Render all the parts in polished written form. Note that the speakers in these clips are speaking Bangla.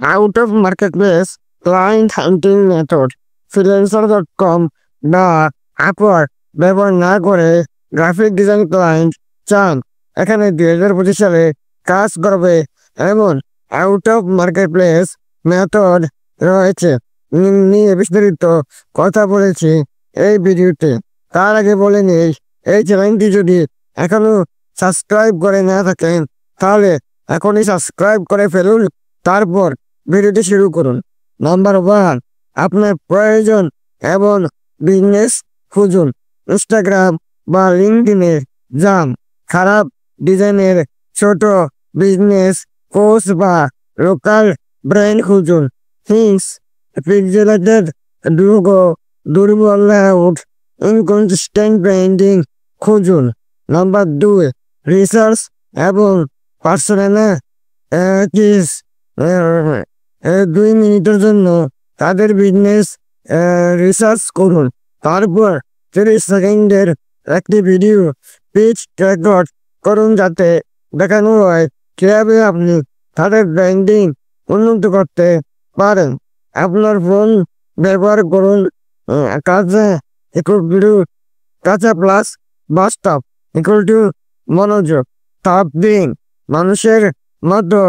out of marketplace client hunting method freelancer.com বা Upwork ব্যবহার না করে গ্রাফিক ডিজাইন ক্লায়েন্ট চান এখানে 2025 সালে কাজ করবে এমন আউট অফ মার্কেটপ্লেস মেথড রয়েছে নিয়ে বিস্তারিত কথা বলেছি এই ভিডিওতে। তার আগে বলে নেই, এই চ্যানেলটি যদি এখনো সাবস্ক্রাইব করে না থাকেন তাহলে এখনই সাবস্ক্রাইব করে ফেলুন, তারপর ভিডিওটি শুরু করুন। নাম্বার 1, আপনার প্রয়োজন এবং বিজনেস খুঁজুন। ইনস্টাগ্রাম বা লিঙ্কডইনে যান, খারাপ ডিজাইনের ছোট বিজনেস পোস্ট বা লোকাল ব্র্যান্ড খুঁজুন। থিংস পিক্সেলেটেড লোগো, দুর্বল লেআউট, ইনকনসিস্টেন্ট ব্র্যান্ডিং খুঁজুন। নাম্বার 2, রিসার্চ এবং পার্সোনালিটিস 2 মিনিটের জন্য তাদের বিজনেস রিসার্চ করুন, তারপর 30 সেকেন্ডের একটি ভিডিও পিচ রেকর্ড করুন যাতে দেখানো হয় কিভাবে আপনি তাদের ব্র্যান্ডিং উন্নত করতে পারেন। আপনার ফোন ব্যবহার করুন, কাঁচা প্লাস বাস্তব মনোযোগ। টপ দিন মানুষের মতো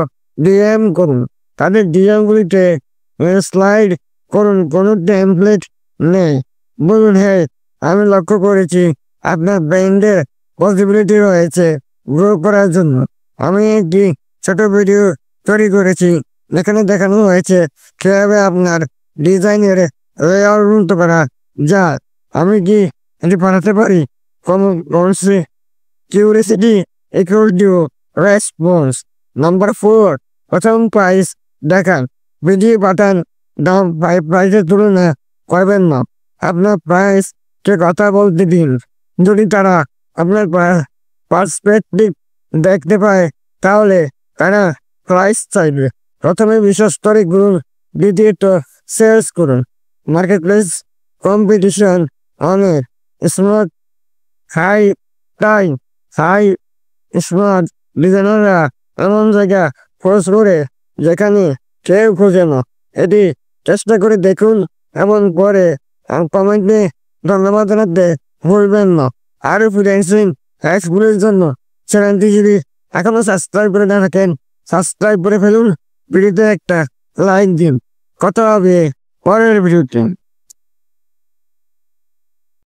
ডিএম করুন, তাদের ডিএমগুলিতে স্লাইড করুন, কোনো টেমপ্লেট নেই। বলুন, হ্যাঁ আমি লক্ষ্য করেছি আপনার ব্র্যান্ডের পসিবিলিটি রয়েছে গ্রো করার জন্য। আমি একটি ছোট ভিডিও তৈরি করেছি, এখানে দেখানো হয়েছে কিভাবে আপনার ডিজাইনের লেআউট উন্নত করা যায়। আমি কি এটি বানাতে পারি? Curiosity equal to response. Number 4, প্রথম প্রাইস দেখান, ভিডিও পাঠান, দাম প্রাইসের তুলনা করবেন না। আপনার প্রাইসকে কথা বলতে দিন, যদি তারা আপনার পার্সপেক্টিভ দেখতে পায় তাহলে তারা প্রাইস চাইবে। প্রথমে বিশ্বাস করে করুন, দ্বিতীয়ত সেলস করুন। মার্কেটপ্লেস কম্পিটিশন অনেক, স্মার্ট হাই স্মার্ট ডিজাইনাররা এমন জায়গা খোঁজ করে যেখানে কেউ খোঁজে না। এটি চেষ্টা করে দেখুন এবং পরে কমেন্টে ধন্যবাদ জানাতে ভুলবেন না। আরও ফ্রিল্যান্সিং হ্যাকসগুলির জন্য চ্যানেলটি যদি এখনো সাবস্ক্রাইব করে না থাকেন সাবস্ক্রাইব করে ফেলুন, ভিডিওতে একটা লাইক দিন। কথা হবে পরের ভিডিওতে।